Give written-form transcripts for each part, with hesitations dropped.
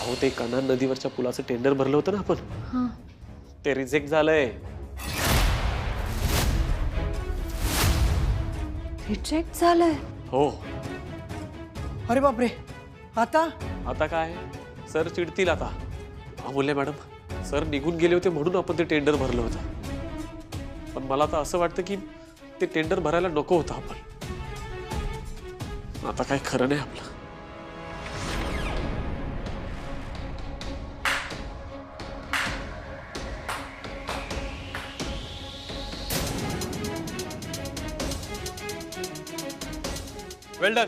अहो ते कन्हा नदीवरच्या पुलाचं टेंडर भरलं होतं ना आपण, ते रिजेक्ट झालंय. रिजेक्ट झालंय? हो. अरे बापरे, आता आता काय, सर चिडतील आता. अमूल्य मॅडम, सर निघून गेले होते म्हणून आपण ते टेंडर भरलं होतं. पण मला तर असं वाटतं की ते टेंडर भरायला नको होतं आपण. आता काय खरं नाही आपलं. वेल डन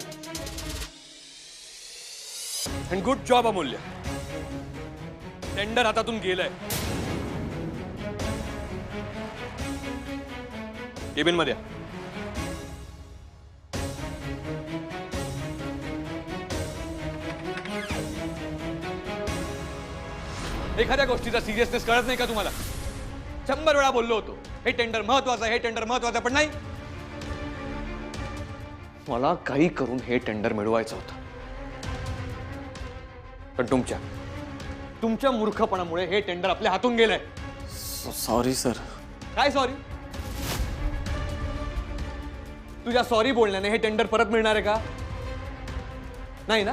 अँड गुड जॉब अमूल्य. टेंडर हातातून गेलंय. केबिन मध्ये एखाद्या गोष्टीचा सिरियसनेस कळत नाही का तुम्हाला? 100 वेळा बोललो होतो हे टेंडर महत्वाचं, हे टेंडर महत्वाचं, पण नाही. मला काही करून हे टेंडर मिळवायचं होतं, पण तुमच्या मूर्खपणामुळे हे टेंडर आपल्या हातून गेलंय. Sorry sir. काय सॉरी? तुझ्या सॉरी बोलण्याने हे टेंडर परत मिळणार आहे का? नाही ना,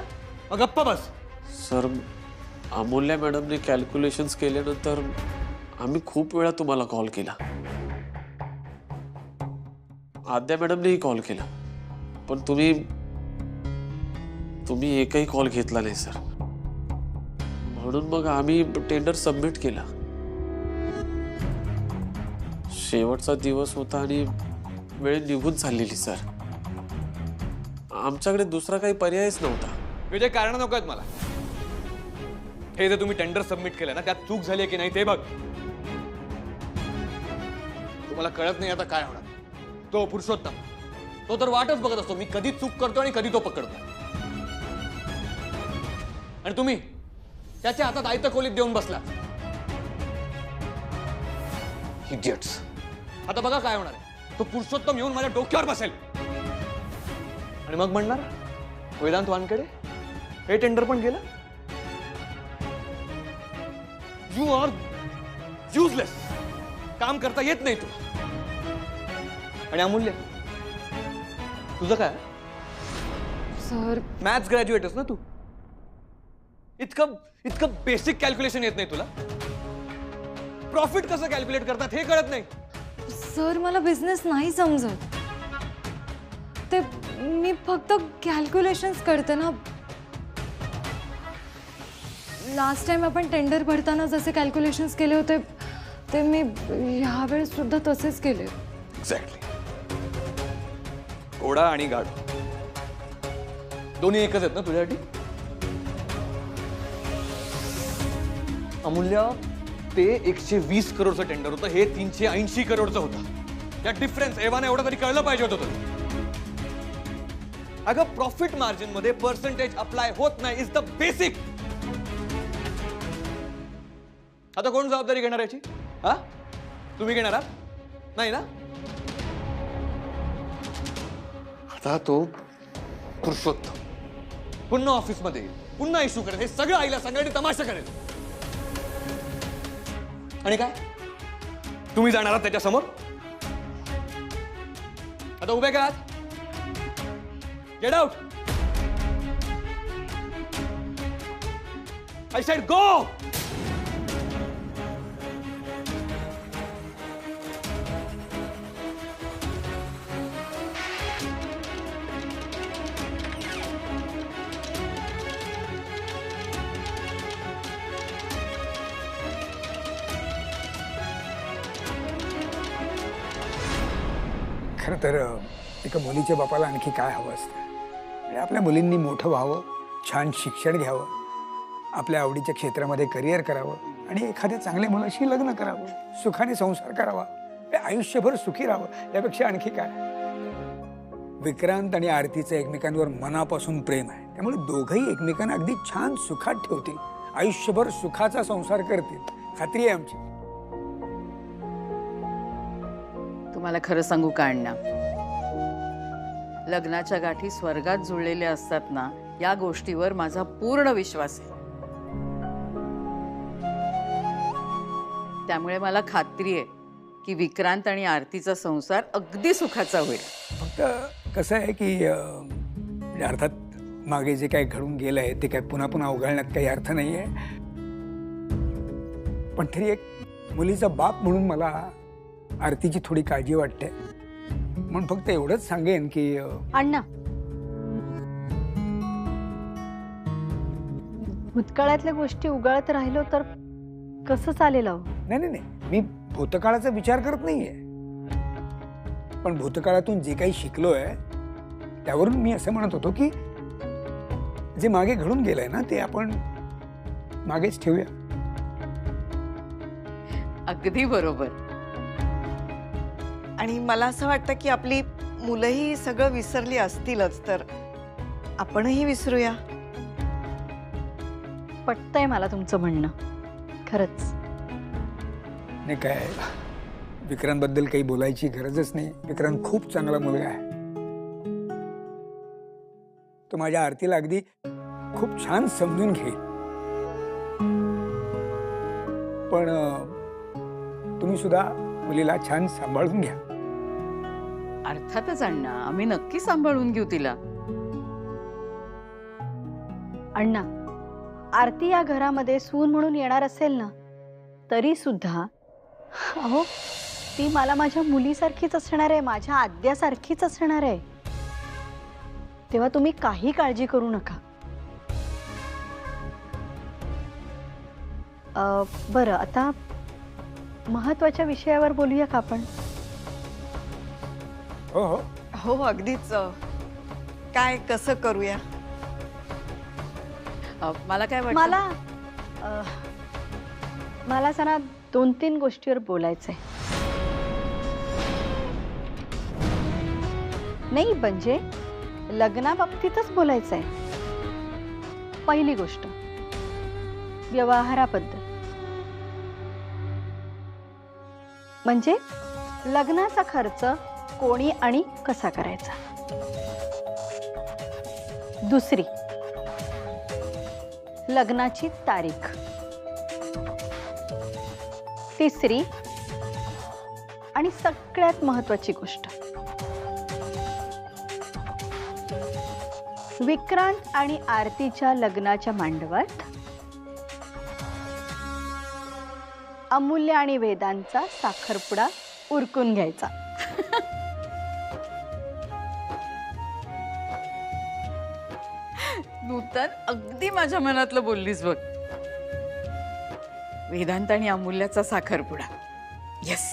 मग गप्प बस. सर, अमूल्य मॅडमने कॅल्क्युलेशन्स केल्यानंतर आम्ही खूप वेळा तुम्हाला कॉल केला. आद्या मॅडमनेही कॉल केला, पण तुम्ही एकही कॉल घेतला नाही सर. म्हणून मग आम्ही टेंडर सबमिट केला. शेवटचा दिवस होता आणि वेळ निघून चाललेली सर. आमच्याकडे दुसरा काही पर्यायच नव्हता. विजय, कारण नको आहेत मला. हे जे तुम्ही टेंडर सबमिट केलं ना, त्यात चूक झाली की नाही ते बघ. तुम्हाला कळत नाही आता काय होणार. तो पुरुषोत्तम, तो तर वाटच बघत असतो मी कधी चूक करतो आणि कधी तो पकडतो. आणि तुम्ही त्याच्या हातात आयतं खोलीत देऊन बसला. इडियट्स. आता बघा काय होणार आहे. तो पुरुषोत्तम येऊन माझ्या डोक्यावर बसेल आणि मग म्हणणार, वेदांत वानखेडे हे टेंडर पण गेलं. You are useless. काम करता येत नाही तू. आणि अमूल्य, तुझं काय? सर, मॅथ्स ग्रॅज्युएटच ना तू. इतकं बेसिक कॅल्क्युलेशन येत नाही तुला? प्रॉफिट कसं कॅल्क्युलेट करतात हे कळत नाही? सर मला बिझनेस नाही समजत. ते मी फक्त कॅल्क्युलेशन्स करते ना. लास्ट टाइम आपण टेंडर भरताना जसे कॅल्क्युलेशन्स केले होते ते मी ह्यावेळेस सुद्धा तसेच केले. एक्झॅक्टली. घोडा आणि गाढ दोन्ही एकच आहेत ना तुझ्यासाठी? अमूल्य, ते 120 करोडचं टेंडर होतं, हे 380 करोडचं होतं. या डिफरन्स एव्हाना एवढं तरी कळलं पाहिजे होतं तुला. अगं, प्रॉफिट मार्जिन मध्ये पर्सेंटेज अप्लाय होत नाही. Is the basic. आता कोण जबाबदारी घेणार याची? हा, तुम्ही घेणार आहात? नाही ना? आता तो पुरुषोत्तम पुन्हा ऑफिस मध्ये पुन्हा इश्यू करेल. हे सगळं आईला सगळ्यांनी तमाशा करेल. आणि काय तुम्ही जाणार आहात त्याच्या समोर? आता उभे का आहात? Get out. I said go. खरं तर एका मुलीच्या बापाला आणखी काय हवं असतं. म्हणजे आपल्या मुलींनी मोठं व्हावं, छान शिक्षण घ्यावं, आपल्या आवडीच्या क्षेत्रामध्ये करिअर करावं आणि एखाद्या चांगल्या मुलाशी लग्न करावं, सुखाने संसार करावा, आयुष्यभर सुखी राहावं. यापेक्षा आणखी काय. विक्रांत आणि आरतीचं एकमेकांवर मनापासून प्रेम आहे. त्यामुळे दोघंही एकमेकांना अगदी छान सुखात ठेवतील, आयुष्यभर सुखाचा संसार करतील. खात्री आहे आमची. तुम्हाला खरं सांगू का अण्णा, लग्नाच्या गाठी स्वर्गात जुळलेल्या असतात ना, या गोष्टीवर माझा पूर्ण विश्वास आहे. त्यामुळे मला खात्री आहे की विक्रांत आणि आरतीचा संसार अगदी सुखाचा होईल. फक्त कसं आहे की म्हणजे अर्थात मागे जे काही घडून गेलं आहे ते काय पुन्हा पुन्हा उघडण्यात काही अर्थ नाही आहे. पण तरी एक मुलीचा बाप म्हणून मला आरतीची थोडी काळजी वाटते. म्हणून फक्त एवढंच सांगेन की अण्णा, भूतकाळातल्या गोष्टी उगाळत राहिलो तर कसं चालेल अहो? नाही नाही नाही, मी भूतकाळाचा विचार करत नाहीये. पण भूतकाळातून जे काही शिकलोय त्यावरून मी असं म्हणत होतो की जे मागे घडून गेलंय ना ते आपण मागेच ठेवूया. अगदी बरोबर. आणि मला असं वाटतं की आपली मुलंही सगळं विसरली असतीलच, तर आपणही विसरूया. पटतंय मला तुमचं म्हणणं, खरंच. नाही काय, विक्रांतबद्दल काही बोलायची गरजच नाही. विक्रांत खूप चांगला मुलगा आहे. तो माझ्या आरतीला अगदी खूप छान समजून घेईल. पण तुम्ही सुद्धा मुलीला छान सांभाळून घ्या. अर्थातच अण्णा, आम्ही नक्की सांभाळून घेऊ तिला. अण्णा, आरती या घरामध्ये सून म्हणून येणार असेल ना, तरी सुद्धा अहो ती मला माझ्या मुलीसारखीच असणार आहे, माझ्या आद्यासारखीच असणार आहे. तेव्हा तुम्ही काही काळजी करू नका. बरं, आता महत्वाच्या विषयावर बोलूया का आपण? हो हो हो, अगदीच. काय कसं करूया? मला काय वाटतं, मला जरा 2-3 गोष्टीवर बोलायचंय. नाही म्हणजे लग्नाबाबतीतच बोलायचंय. पहिली गोष्ट, व्यवहाराबद्दल. म्हणजे लग्नाचा खर्च कोणी आणि कसा करायचा. दुसरी, लग्नाची तारीख. तिसरी आणि सगळ्यात महत्वाची गोष्ट, विक्रांत आणि आरतीच्या लग्नाच्या मांडवात अमूल्य आणि वेदांचा साखरपुडा उरकून घ्यायचा. नूतन अगदी माझ्या मनातलं बोललीस बघ. वेदांत आणि अमूल्याचा साखरपुडा. येस.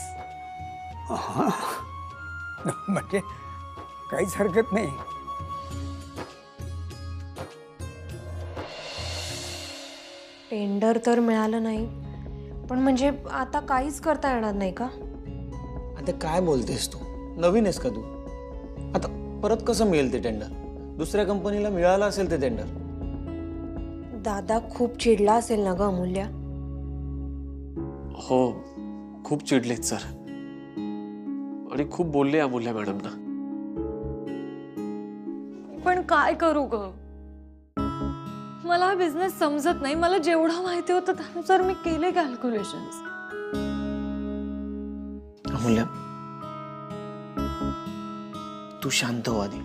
म्हणजे काहीच हरकत नाही. टेंडर तर मिळालं नाही, पण म्हणजे आता काहीच करता येणार नाही का? आता काय बोलतेस तू? नवीन आहेस का तू? आता परत कसं मिळेल ते टेंडर? दुसऱ्या कंपनीला मिळालं असेल ते टेंडर. दादा खूप चिडला असेल ना ग अमूल्या? हो, खूप चिडलेत सर. आणि खूप बोलले अमूल्य मॅडमना. पण काय करू ग? मला हा बिझनेस समजत नाही. मला जेवढं माहिती होतं त्यानुसार मी केले कॅल्क्युलेशन्स. अमूल्य, तू शांत हो आधी.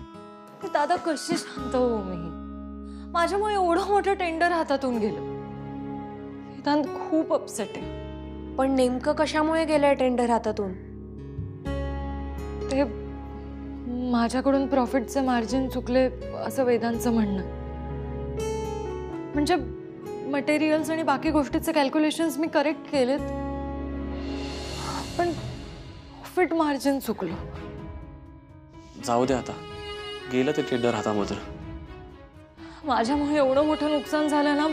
दादा कशी शांत हो मी? माझ्यामुळे एवढं मोठं टेंडर हातातून गेलं. वेदांत खूप अपसेट आहे. पण नेमकं कशामुळे गेलंय टेंडर हातातून? ते माझ्याकडून प्रॉफिटचे मार्जिन चुकले असं वेदांतचं म्हणणं. म्हणजे मटेरियल्स आणि बाकी गोष्टीचे कॅल्क्युलेशन्स मी करेक्ट केलेत, पण प्रॉफिट मार्जिन चुकलं. जाऊ दे आता, गेलं ते टेंडर हातामधून. माझ्यामुळे एवढं मोठं नुकसान झालं ना,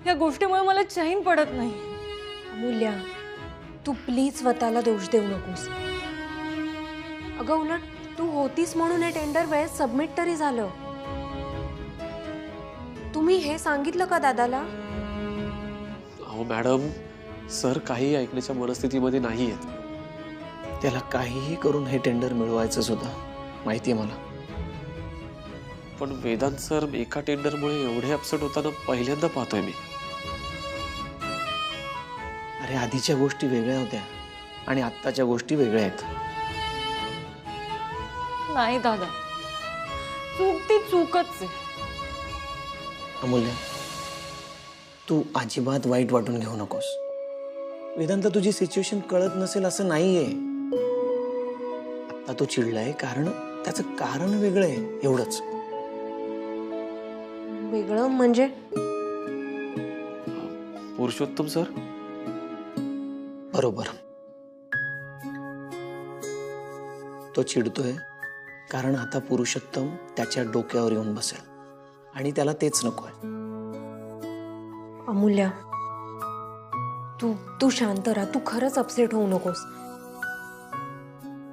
या गोष्टीमुळे मला चैन पडत नाही. अमूल्या, तू प्लीज स्वतःला दोष देऊ नकोस. अगं उलट तू होतीस म्हणून हे टेंडर वेळेत सबमिट तरी झालं. तुम्ही हे सांगितलं का दादाला? अहो मॅडम, सर काही ऐकण्याच्या मनस्थितीमध्ये नाही आहेत. त्याला काहीही करून हे टेंडर मिळवायचं सुद्धा माहिती आहे मला. पण वेदांत सर एका टेंडरमुळे एवढे अपसेट होताना पहिल्यांदा पाहतोय मी. अरे आधीच्या गोष्टी वेगळ्या होत्या आणि आत्ताच्या गोष्टी वेगळ्या आहेत. नाही दादा, चूक ती चूकच आहे. अमूल्य, तू अजिबात वाईट वाटून घेऊ नकोस. वेदांत, तुझी सिच्युएशन कळत नसेल असं नाहीये. आता तो चिडलाय कारण त्याचं कारण वेगळं आहे, एवढंच. वेगळं म्हणजे? पुरुषोत्तम सर, बरोबर. तो चिडतोय कारण आता पुरुषोत्तम त्याच्या डोक्यावर येऊन बसेल आणि त्याला तेच नकोय. अमूल्या, तू शांत राहा. तू खरंच अपसेट होऊ नकोस.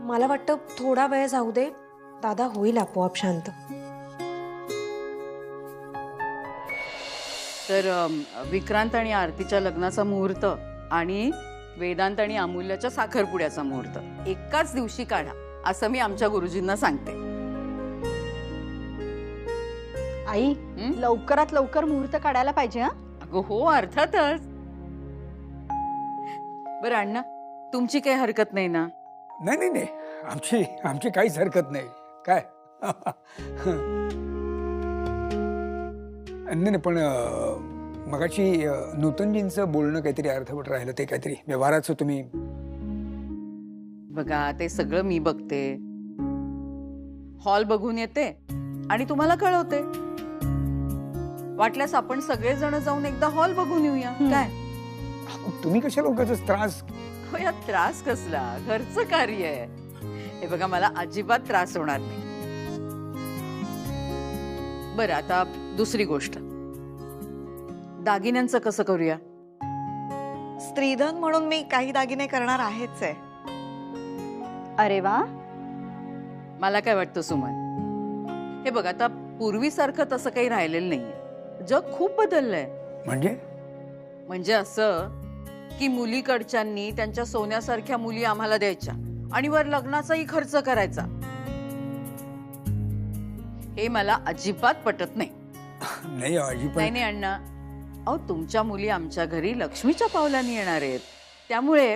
मला वाटतं थोडा वेळ जाऊ दे, दादा होईल आपोआप शांत. तर विक्रांत आणि आरतीच्या लग्नाचा मुहूर्त आणि वेदांत आणि अमूल्याच्या साखरपुड्याचा मुहूर्त एकाच दिवशी काढा, असं मी आमच्या गुरुजींना सांगते. आई, लवकरात लवकर मुहूर्त काढायला पाहिजे. हा अगं हो, अर्थातच. बरं अण्णा, तुमची काही हरकत नाही ना? नाही नाही नाही, आमची काहीच हरकत नाही. काय नाही, पण मगाची नूतनजींचं बोलणं काहीतरी अर्थवट राहिलं, ते काहीतरी व्यवहाराचं तुम्ही. बघा, ते सगळं मी बघते. हॉल बघून येते आणि तुम्हाला कळवते. वाटल्यास आपण सगळेजण जाऊन एकदा हॉल बघून येऊया. काय तुम्ही कशाला उगाचच त्रास? हो, यात त्रास कसला? घरचं कार्य आहे हे. बघा, मला अजिबात त्रास होणार नाही. बरं, आता दुसरी गोष्ट, दागिन्यांचं कसं करूया? स्त्रीधन म्हणून मी काही दागिने करणार आहेच आहे. अरे वा. मला काय वाटतं सुमन, हे बघ, आता पूर्वीसारखं तसं काही राहिलेलं नाहीये. जग खूप बदललंय. म्हणजे असं की मुलीकडच्यांनी त्यांच्या सोन्यासारख्या मुली आम्हाला द्यायच्या आणि वर लग्नाचाही खर्च करायचा. हे मला अजिबात पटत नाही. नाही अण्णा, अहो, तुमच्या मुली आमच्या घरी लक्ष्मीच्या पावलांनी येणार आहेत. त्यामुळे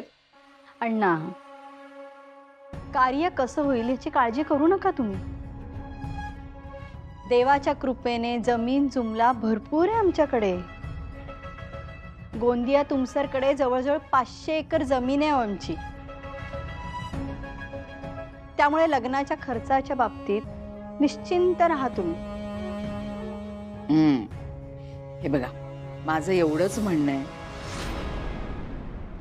अण्णा, कार्य कसं होईल याची काळजी करू नका तुम्ही. देवाच्या कृपेने जमीन जुमला भरपूर आहे आमच्याकडे. गोंदिया तुमसरकडे जवळजवळ 500 एकर जमीन आहे आमची. त्यामुळे लग्नाच्या खर्चाच्या बाबतीत निश्चिंत राहा तुम्ही. हे बघा, माझं एवढंच म्हणणं आहे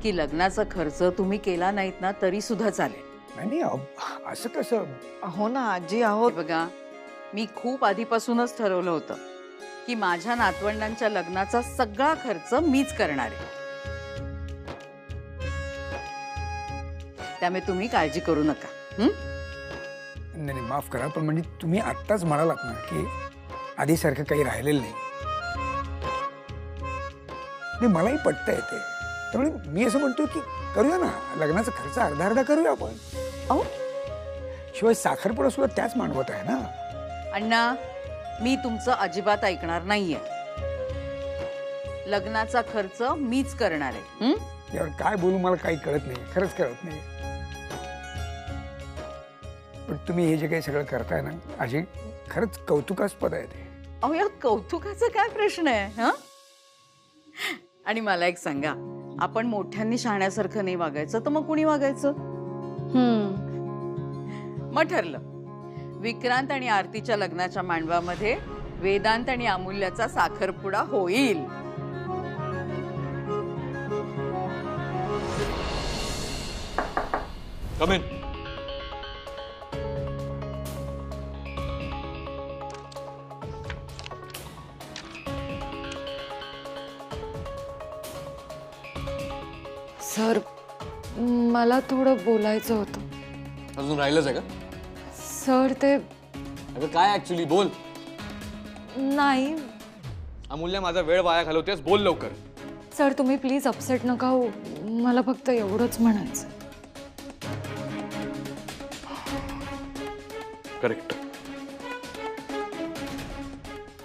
की लग्नाचा खर्च तुम्ही केला नाहीत ना तरी सुद्धा चालेल. नाही, असं कसं? हो ना आजी, आहोत. बघा, मी खूप आधीपासूनच ठरवलं होतं की माझ्या नातवंडांच्या लग्नाचा सगळा खर्च मीच करणार आहे. त्यामुळे तुम्ही काळजी करू नका. नाही, माफ करा, पण म्हणजे तुम्ही आत्ताच म्हणालात ना की आधीसारखं काही राहिलेलं नाही. मलाही पटता येते. त्यामुळे मी असं म्हणतो की करूया ना, लग्नाचा खर्च अर्धा अर्धा करूया आपण. अहो, शिवाय साखरपुडा सुद्धा त्याच मानवत आहे ना. अण्णा, मी तुमचं अजिबात ऐकणार नाहीये. लग्नाचा खर्च मीच करणार आहे. यावर काय बोलू मला काही कळत नाही, खरंच कळत नाही. पण तुम्ही हे जे काही सगळं करताय ना अजय, खरंच कौतुकास्पद आहे ते. अहो, या कौतुकाचा काय प्रश्न आहे? हा, आणि मला एक सांगा, आपण मोठ्यांनी शहाण्यासारखं नाही वागायचं तर मग कुणी वागायचं? मग ठरलं, विक्रांत आणि आरतीच्या लग्नाच्या मांडवामध्ये वेदांत आणि अमूल्याचा साखरपुडा होईल. कम इन. सर, मला थोडं बोलायचं होतं. अजून राहिलंच आहे का? सर, ते अगं काय ऍक्च्युली बोल. नाही. अमूल्य, माझा वेळ वाया घालवतेस, बोल लवकर. सर, तुम्ही प्लीज अपसेट नका हो. मला फक्त एवढंच म्हणायचं. Correct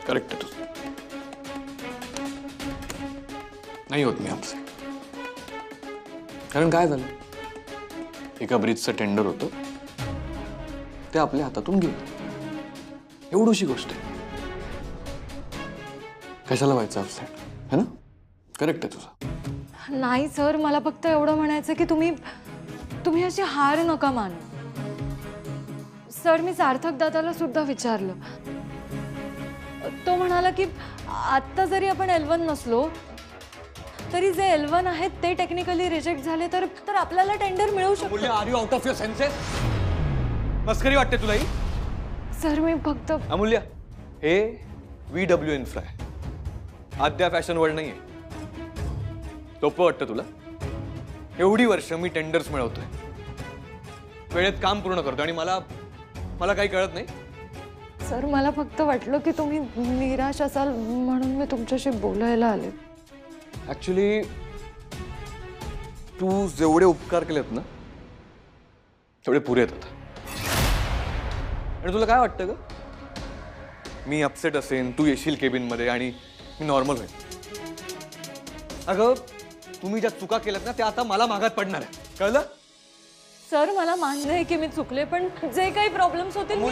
correct. नाही होत मी आमचे. कारण काय झालं, एका ब्रिजचं टेंडर होतं, ते आपल्या हातातून गेलं. एवढीशी गोष्ट आहे. कशाला व्हायचं अपसेट, है ना? करेक्ट आहे तुझं. नाही सर, मला फक्त एवढं म्हणायचं की तुम्ही अशी हार नका मानू. सर, मी सार्थक दादाला सुद्धा विचारलं. तो म्हणाला की आत्ता जरी आपण L1 नसलो तरी जे L1 आहेत ते टेक्निकली रिजेक्ट झाले तर आपल्याला टेंडर मिळू शकतो. Are you out of your senses? मस्करी वाटते तुला ही? सर, मी फक्त अमूल्य, हे VW इन्फ्रा आहे, आद्या फॅशन वर्ल्ड नाहीये. सोपं वाटतं तुला? एवढी वर्ष मी टेंडर्स मिळवतोय, वेळेत काम पूर्ण करतो, आणि मला काही कळत नाही. सर, मला फक्त वाटलं की तुम्ही निराश असाल म्हणून मी तुमच्याशी बोलायला आले. ऍक्च्युली तू जेवढे उपकार केलेत ना तेवढे पुरे येतात. आणि तुला काय वाटतं ग, मी अपसेट असेन, तू येशील केबिन मध्ये आणि मी नॉर्मल होईल? अगं, तुम्ही ज्या चुका केल्यात ना त्या आता मला मागात पडणार आहे, कळलं? सर, मला मान्य आहे की मी चुकले, पण जे काही प्रॉब्लेम्स होतील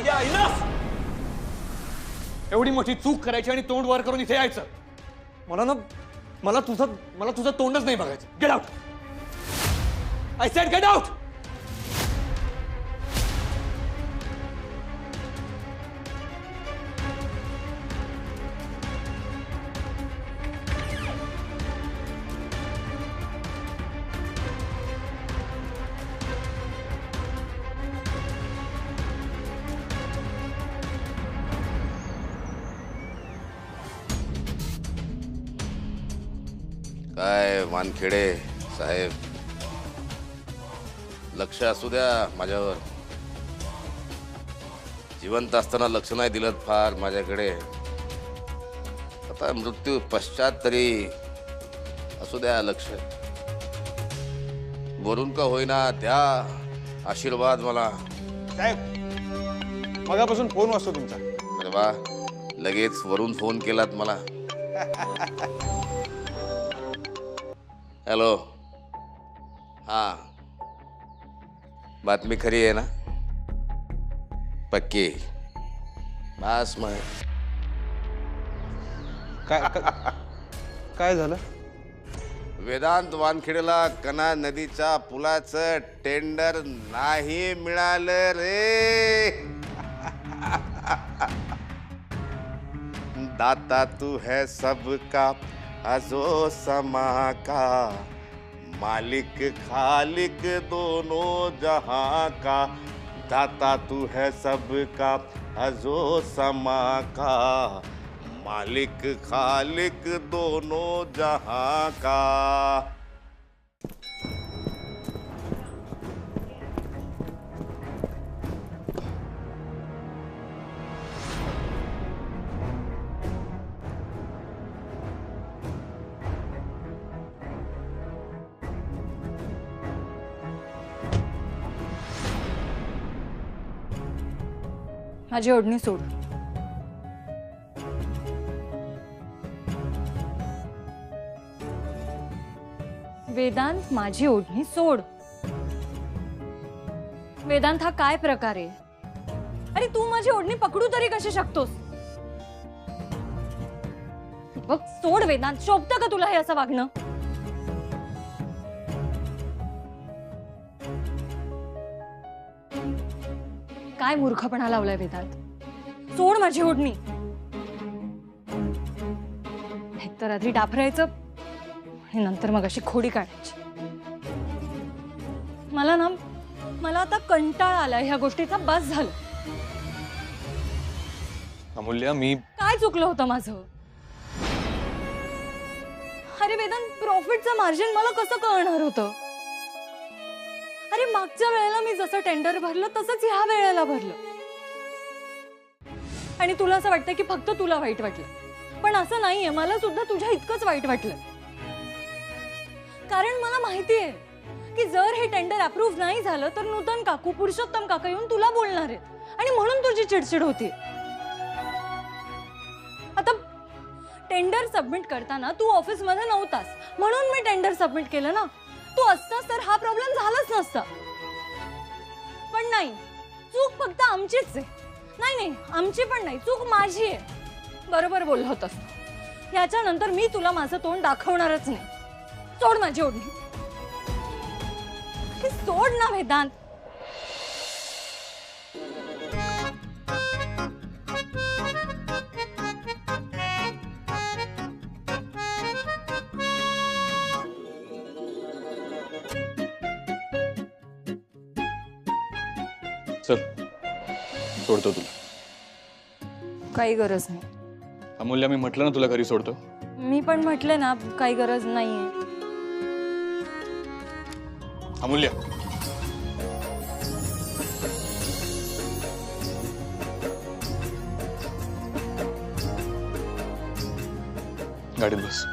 एवढी मोठी चूक करायची आणि तोंड वर करून इथे यायचं, मला तुझं तोंडच नाही बघायचं. Get out, I said get out. काय वानखेडे साहेब, लक्ष असू द्या माझ्यावर. जिवंत असताना लक्ष नाही दिलं फार माझ्याकडे, आता मृत्यू पश्चात तरी असू द्या लक्ष. वरून का होईना द्या आशीर्वाद मला. साहेब, मगापासून फोन वाजतो तुमचा. अरे वा, लगेच वरून फोन केलात मला. हॅलो, हा, बातमी खरी आहे ना? पक्की? बस मग. काय झालं? वेदांत वानखेडेला कना नदीच्या पुलाचं टेंडर नाही मिळालं रे. दाता तू है सबका अजो समा का, मालिक खालिक दोनों जहां का. दाता तू है सबका अजो समा का, मालिक खालिक दोनों जहां का. माझी ओढणी सोड. वेदांत, माझी ओढणी सोड. वेदांत, हा काय प्रकार आहे? अरे, तू माझी ओढणी पकडू तरी कशी शकतोस? बघ, सोड वेदांत. शोभतं का तुला हे असं वागणं? काय मूर्खपणा लावलाय वेदांत? सोड माझी ओढणी. एकतर आधी डाफरायचं आणि नंतर मग अशी खोडी काढायची. मला आता कंटाळा आलाय ह्या गोष्टीचा. बस झालं. अमूल्य, मी काय चुकलं होतं माझं? अरे वेदांत, प्रॉफिटचं मार्जिन मला कसं कळणार होतं? अरे, मागच्या वेळेला मी जसं टेंडर भरलं तसंच ह्या वेळेला भरलं. आणि तुला असं वाटतं की फक्त तुला वाईट वाटलं, पण असं नाहीये. मला सुद्धा तुझ्या इतकंच वाईट वाटलं. कारण मला माहितीये की जर हे टेंडर अप्रूव्ह नाही झालं तर नूतन काकू, पुरुषोत्तम काका येऊन तुला बोलणार आहेत आणि म्हणून तुझी चिडचिड होती. आता टेंडर सबमिट करताना तू ऑफिसमध्ये नव्हतास म्हणून मी टेंडर सबमिट केलं ना. तू असतास तर हा प्रॉब्लेम झालाच नसता. पण नाही, चूक फक्त आमचीच आहे. नाही नाही, आमची पण नाही, चूक माझी आहे. बरोबर बोलला होतास. याच्यानंतर मी तुला माझं तोंड दाखवणारच नाही. सोड माझी ओढणी. हे सोड ना वेदांत. चल सोडतो तुला. काही गरज नाही. अमूल्य, मी म्हटलं ना तुला घरी सोडतो. मी पण म्हटले ना काही गरज नाहीये. अमूल्य, गाडीत बस.